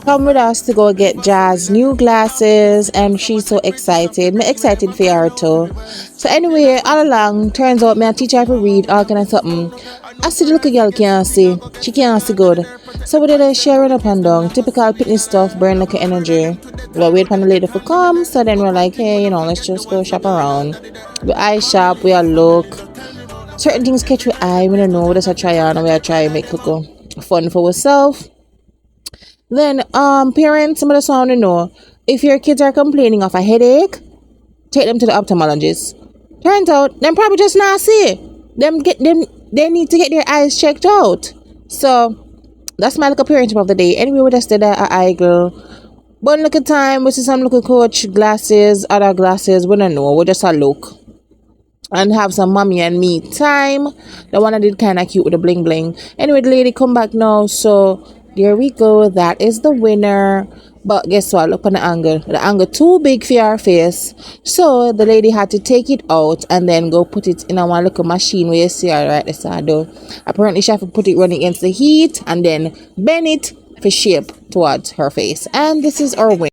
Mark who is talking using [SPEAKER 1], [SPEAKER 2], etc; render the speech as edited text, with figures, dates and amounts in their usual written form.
[SPEAKER 1] come with us to go get Jazz new glasses, and she's so excited. Me excited for her too. So anyway, all along, turns out me a teacher her to read all kind of something. I see the little girl can't see. She can't see good. So we did a sharing up and down. Typical pitney stuff, burn like energy. We wait for the lady to come, so then we're like, hey, let's just go shop around. We eye shop, we are look. Certain things catch your eye, we don't know, we just try on and we are try to make it fun for ourselves. Then parents, some of the sound know. If your kids are complaining of a headache, take them to the ophthalmologist. Turns out them probably just not see. They need to get their eyes checked out. So that's my little parent tip of the day. Anyway, we just did a eye girl. But look at time, we see some little coach glasses, other glasses, we don't know. We just a look. And have some mommy and me time. The one I did kind of cute with the bling bling. Anyway, the lady come back now, so there we go. That is the winner. But guess what? Look on the angle. The angle too big for our face. So the lady had to take it out and then go put it in a one little machine where you see her right this side though. Apparently she have to put it running against the heat and then bend it for shape towards her face. And this is our win.